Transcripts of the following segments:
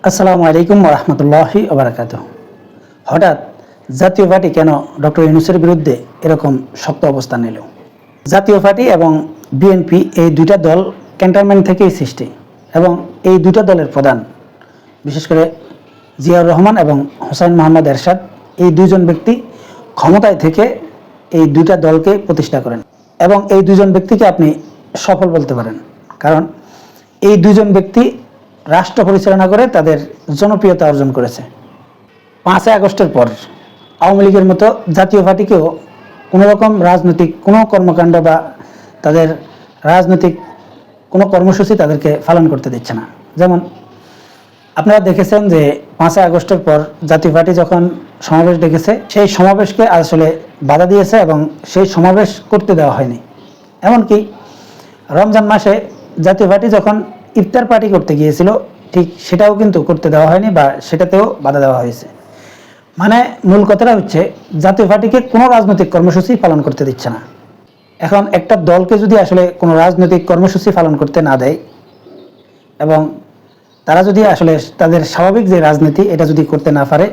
আসসালামু আলাইকুম রহমতুল্লাহি ওবারাকাতুহ। হঠাৎ জাতীয় পার্টি কেন ডক্টর ইউনূসের বিরুদ্ধে এরকম শক্ত অবস্থান নিল? জাতীয় পার্টি এবং বিএনপি এই দুইটা দল ক্যান্টনমেন্ট থেকেই সৃষ্টি এবং এই দুইটা দলের প্রধান বিশেষ করে জিয়াউর রহমান এবং হোসাইন মোহাম্মদ এরশাদ এই দুইজন ব্যক্তি ক্ষমতায় থেকে এই দুইটা দলকে প্রতিষ্ঠা করেন এবং এই দুইজন ব্যক্তিকে আপনি সফল বলতে পারেন, কারণ এই দুইজন ব্যক্তি রাষ্ট্র পরিচালনা করে তাদের জনপ্রিয়তা অর্জন করেছে। 5 আগস্টের পর আওয়ামী লীগের মতো জাতীয় পার্টিকেও কোনো রকম রাজনৈতিক কোনো কর্মকাণ্ড বা তাদের রাজনৈতিক কোনো কর্মসূচি তাদেরকে পালন করতে দিচ্ছে না। যেমন আপনারা দেখেছেন যে 5 আগস্টের পর জাতীয় পার্টি যখন সমাবেশ ডেকেছে সেই সমাবেশকে আসলে বাধা দিয়েছে এবং সেই সমাবেশ করতে দেওয়া হয়নি। এমনকি রমজান মাসে জাতীয় পার্টি যখন ইফতার পার্টি করতে গিয়েছিল ঠিক সেটাও কিন্তু করতে দেওয়া হয়নি বা সেটাতেও বাধা দেওয়া হয়েছে। মানে মূল কথাটা হচ্ছে জাতীয় পার্টিকে কোনো রাজনৈতিক কর্মসূচি পালন করতে দিচ্ছে না। এখন একটা দলকে যদি আসলে কোনো রাজনৈতিক কর্মসূচি পালন করতে না দেয় এবং তারা যদি আসলে তাদের স্বাভাবিক যে রাজনীতি এটা যদি করতে না পারে,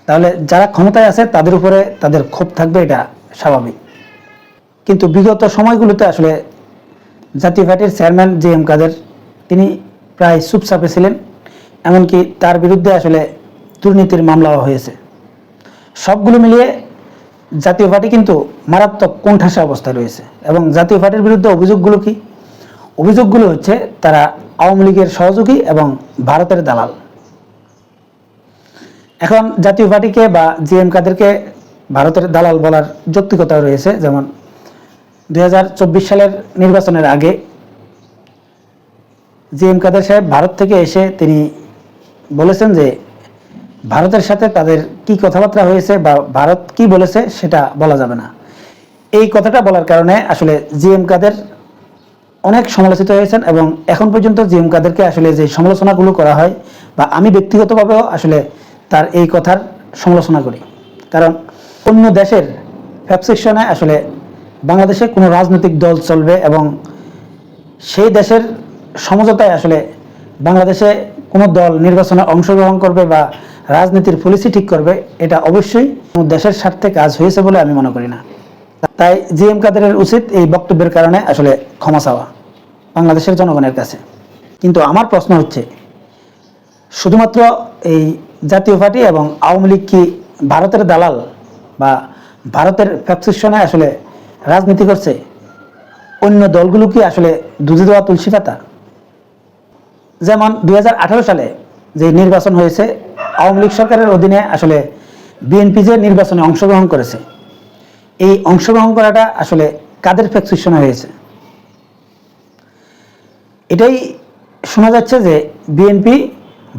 তাহলে যারা ক্ষমতায় আছে তাদের উপরে তাদের ক্ষোভ থাকবে, এটা স্বাভাবিক। কিন্তু বিগত সময়গুলোতে আসলে জাতীয় পার্টির চেয়ারম্যান জি.এম. কাদের তিনি প্রায় চুপচাপে ছিলেন, এমনকি তার বিরুদ্ধে আসলে দুর্নীতির মামলাও হয়েছে। সবগুলো মিলিয়ে জাতীয় পার্টি কিন্তু মারাত্মক কোণঠাসা অবস্থায় রয়েছে। এবং জাতীয় পার্টির বিরুদ্ধে অভিযোগগুলো কি? অভিযোগগুলো হচ্ছে তারা আওয়ামী লীগের সহযোগী এবং ভারতের দালাল। এখন জাতীয় পার্টিকে বা জি.এম. কাদেরকে ভারতের দালাল বলার যৌক্তিকতা রয়েছে। যেমন 2024 সালের নির্বাচনের আগে জি.এম. কাদের সাহেব ভারত থেকে এসে তিনি বলেছেন যে ভারতের সাথে তাদের কি কথাবার্তা হয়েছে বা ভারত কি বলেছে সেটা বলা যাবে না। এই কথাটা বলার কারণে আসলে জি.এম. কাদের অনেক সমালোচিত হয়েছেন এবং এখন পর্যন্ত জি.এম. কাদেরকে আসলে যে সমালোচনাগুলো করা হয় বা আমি ব্যক্তিগতভাবেও আসলে তার এই কথার সমালোচনা করি, কারণ অন্য দেশের ফ্যাবসেকশনে আসলে বাংলাদেশে কোনো রাজনৈতিক দল চলবে এবং সেই দেশের সমঝোতায় আসলে বাংলাদেশে কোনো দল নির্বাচনে অংশগ্রহণ করবে বা রাজনীতির পলিসি ঠিক করবে, এটা অবশ্যই দেশের স্বার্থে কাজ হয়েছে বলে আমি মনে করি না। তাই জি.এম. কাদেরের উচিত এই বক্তব্যের কারণে আসলে ক্ষমা চাওয়া বাংলাদেশের জনগণের কাছে। কিন্তু আমার প্রশ্ন হচ্ছে, শুধুমাত্র এই জাতীয় পার্টি এবং আওয়ামী লীগ কি ভারতের দালাল বা ভারতের ফ্যাবসেকশনে আসলে রাজনীতি করছে? অন্য দলগুলো কি আসলে দুধে দেওয়া তুলসী পাতা? যেমন 2018 সালে যে নির্বাচন হয়েছে, আওয়ামী লীগ সরকারের অধীনে আসলে বিএনপি যে নির্বাচনে অংশগ্রহণ করেছে, এই অংশগ্রহণ করাটা আসলে কাদের ফ্যাবসেকশনে হয়েছে? এটাই শোনা যাচ্ছে যে বিএনপি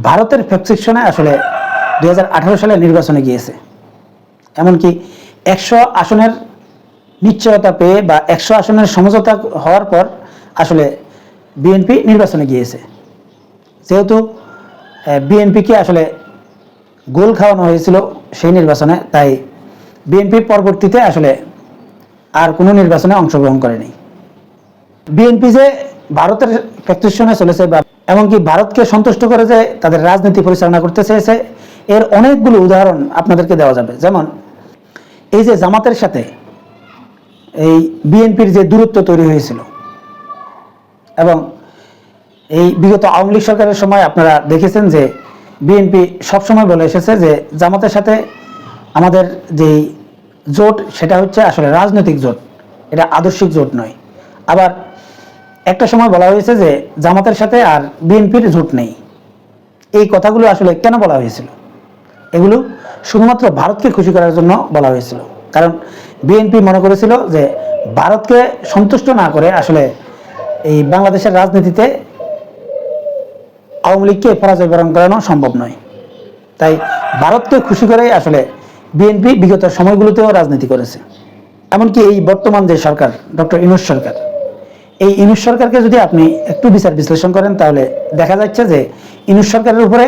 ভারতের ফ্যাবসেকশনে আসলে 2018 সালে নির্বাচনে গিয়েছে। এমনকি 100 আসনের নিশ্চয়তা পেয়ে বা 100 আসনের সমঝোতা হওয়ার পর আসলে বিএনপি নির্বাচনে গিয়েছে। যেহেতু বিএনপিকে আসলে গোল খাওয়ানো হয়েছিল সেই নির্বাচনে, তাই বিএনপি পরবর্তীতে আসলে আর কোনো নির্বাচনে অংশগ্রহণ করেনি। বিএনপি যে ভারতের ফ্যাবসেকশনে চলেছে বা এমনকি ভারতকে সন্তুষ্ট করে যে তাদের রাজনীতি পরিচালনা করতে চেয়েছে, এর অনেকগুলো উদাহরণ আপনাদেরকে দেওয়া যাবে। যেমন এই যে জামাতের সাথে এই বিএনপির যে দূরত্ব তৈরি হয়েছিল এবং এই বিগত আওয়ামী লীগ সরকারের সময় আপনারা দেখেছেন যে বিএনপি সবসময় বলে এসেছে যে জামাতের সাথে আমাদের যেই জোট সেটা হচ্ছে আসলে রাজনৈতিক জোট, এটা আদর্শিক জোট নয়। আবার একটা সময় বলা হয়েছে যে জামাতের সাথে আর বিএনপির জোট নেই। এই কথাগুলো আসলে কেন বলা হয়েছিল? এগুলো শুধুমাত্র ভারতকে খুশি করার জন্য বলা হয়েছিল, কারণ বিএনপি মনে করেছিল যে ভারতকে সন্তুষ্ট না করে আসলে এই বাংলাদেশের রাজনীতিতে আওয়ামী লীগকে পরাজয় বরণ করানো সম্ভব নয়। তাই ভারতকে খুশি করেই আসলে বিএনপি বিগত সময়গুলোতেও রাজনীতি করেছে। এমনকি এই বর্তমান যে সরকার ডক্টর ইউনূস সরকার, এই ইউনূস সরকারকে যদি আপনি একটু বিচার বিশ্লেষণ করেন তাহলে দেখা যাচ্ছে যে ইউনূস সরকারের উপরে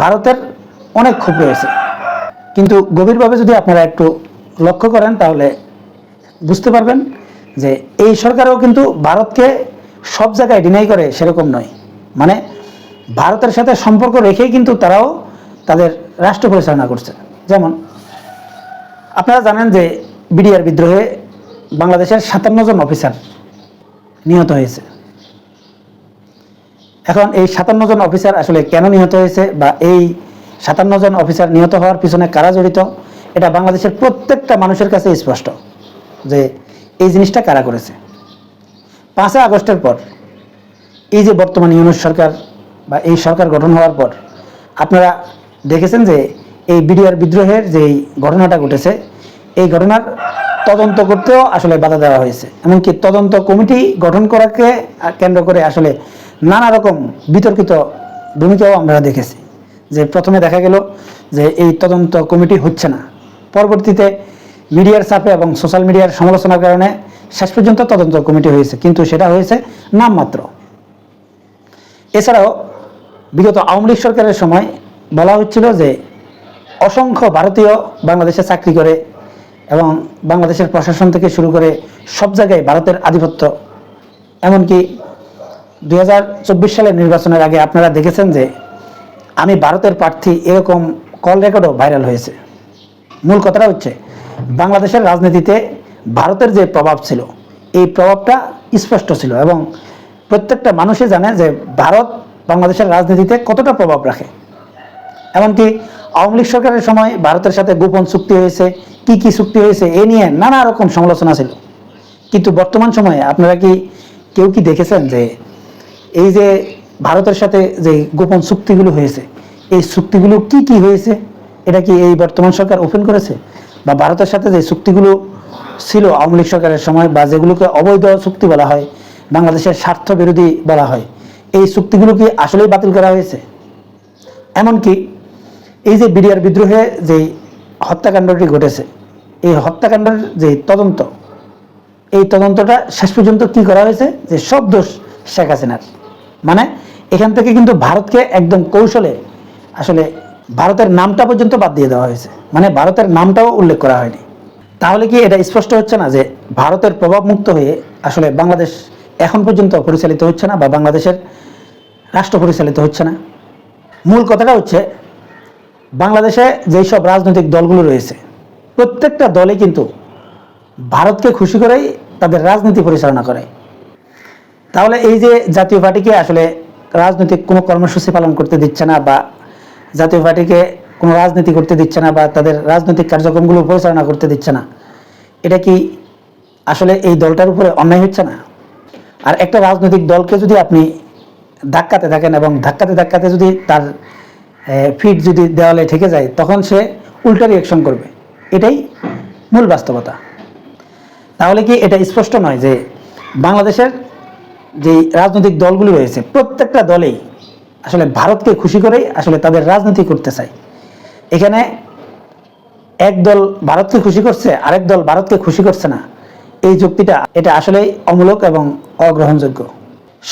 ভারতের অনেক ক্ষোভ রয়েছে। কিন্তু গভীরভাবে যদি আপনারা একটু লক্ষ্য করেন তাহলে বুঝতে পারবেন যে এই সরকারও কিন্তু ভারতকে সব জায়গায় ডিনাই করে সেরকম নয়। মানে ভারতের সাথে সম্পর্ক রেখেই কিন্তু তারাও তাদের রাষ্ট্র পরিচালনা করছে। যেমন আপনারা জানেন যে বিডিআর বিদ্রোহে বাংলাদেশের 57 জন অফিসার নিহত হয়েছে। এখন এই 57 জন অফিসার আসলে কেন নিহত হয়েছে বা এই 57 জন অফিসার নিহত হওয়ার পিছনে কারা জড়িত, এটা বাংলাদেশের প্রত্যেকটা মানুষের কাছে স্পষ্ট যে এই জিনিসটা কারা করেছে। 5 আগস্টের পর এই যে বর্তমান ইউনূস সরকার বা এই সরকার গঠন হওয়ার পর আপনারা দেখেছেন যে এই বিডিআর বিদ্রোহের যে ঘটনাটা ঘটেছে, এই ঘটনার তদন্ত করতেও আসলে বাধা দেওয়া হয়েছে। এমনকি তদন্ত কমিটি গঠন করাকে কেন্দ্র করে আসলে নানা রকম বিতর্কিত ভূমিকাও আমরা দেখেছি। যে প্রথমে দেখা গেল যে এই তদন্ত কমিটি হচ্ছে না, পরবর্তীতে মিডিয়ার চাপে এবং সোশ্যাল মিডিয়ার সমালোচনার কারণে শেষ পর্যন্ত তদন্ত কমিটি হয়েছে, কিন্তু সেটা হয়েছে নামমাত্র। এছাড়াও বিগত আওয়ামী লীগ সরকারের সময় বলা হচ্ছিল যে অসংখ্য ভারতীয় বাংলাদেশে চাকরি করে এবং বাংলাদেশের প্রশাসন থেকে শুরু করে সব জায়গায় ভারতের আধিপত্য। এমনকি 2024 সালের নির্বাচনের আগে আপনারা দেখেছেন যে আমি ভারতের প্রার্থী, এরকম কল রেকর্ডও ভাইরাল হয়েছে। মূল কথাটা হচ্ছে বাংলাদেশের রাজনীতিতে ভারতের যে প্রভাব ছিল, এই প্রভাবটা স্পষ্ট ছিল এবং প্রত্যেকটা মানুষই জানে যে ভারত বাংলাদেশের রাজনীতিতে কতটা প্রভাব রাখে। এমনকি আওয়ামী লীগ সরকারের সময় ভারতের সাথে গোপন চুক্তি হয়েছে, কি কি চুক্তি হয়েছে এ নিয়ে নানা রকম সমালোচনা ছিল। কিন্তু বর্তমান সময়ে আপনারা কি কেউ কি দেখেছেন যে এই যে ভারতের সাথে যে গোপন চুক্তিগুলো হয়েছে, এই চুক্তিগুলো কি কি হয়েছে এটা কি এই বর্তমান সরকার ওপেন করেছে? বা ভারতের সাথে যে চুক্তিগুলো ছিল আওয়ামী লীগ সরকারের সময় বা যেগুলোকে অবৈধ চুক্তি বলা হয়, বাংলাদেশের স্বার্থ বিরোধী বলা হয়, এই চুক্তিগুলো কি আসলেই বাতিল করা হয়েছে? এমনকি এই যে বিডিআর বিদ্রোহে যে হত্যাকাণ্ডটি ঘটেছে, এই হত্যাকাণ্ডের যে তদন্ত, এই তদন্তটা শেষ পর্যন্ত কি করা হয়েছে যে সব দোষ শেখ হাসিনার। মানে এখান থেকে কিন্তু ভারতকে একদম কৌশলে আসলে ভারতের নামটা পর্যন্ত বাদ দিয়ে দেওয়া হয়েছে, মানে ভারতের নামটাও উল্লেখ করা হয়নি। তাহলে কি এটা স্পষ্ট হচ্ছে না যে ভারতের প্রভাবমুক্ত হয়ে আসলে বাংলাদেশ এখন পর্যন্ত পরিচালিত হচ্ছে না বা বাংলাদেশের রাষ্ট্র পরিচালিত হচ্ছে না? মূল কথাটা হচ্ছে বাংলাদেশে যেই সব রাজনৈতিক দলগুলো রয়েছে, প্রত্যেকটা দলে কিন্তু ভারতকে খুশি করেই তাদের রাজনীতি পরিচালনা করে। তাহলে এই যে জাতীয় পার্টিকে আসলে রাজনৈতিক কোনো কর্মসূচি পালন করতে দিচ্ছে না বা জাতীয় পার্টিকে কোনো রাজনীতি করতে দিচ্ছে না বা তাদের রাজনৈতিক কার্যক্রমগুলো পরিচালনা করতে দিচ্ছে না, এটা কি আসলে এই দলটার উপরে অন্যায় হচ্ছে না? আর একটা রাজনৈতিক দলকে যদি আপনি ধাক্কাতে থাকেন এবং ধাক্কাতে ধাক্কাতে যদি তার ফিট যদি দেওয়ালে ঠেকে যায়, তখন সে উল্টা রিয়াকশন করবে, এটাই মূল বাস্তবতা। তাহলে কি এটা স্পষ্ট নয় যে বাংলাদেশের যে রাজনৈতিক দলগুলি রয়েছে, প্রত্যেকটা দলেই আসলে ভারতকে খুশি করেই আসলে তাদের রাজনীতি করতে চায়? এখানে এক দল ভারতকে খুশি করছে, আরেক দল ভারতকে খুশি করছে না, এই যুক্তিটা এটা আসলেই অমূলক এবং অগ্রহণযোগ্য।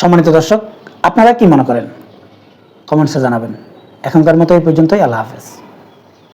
সম্মানিত দর্শক, আপনারা কি মনে করেন কমেন্টসে জানাবেন। এখনকার মতো এই পর্যন্তই। আল্লাহ হাফেজ।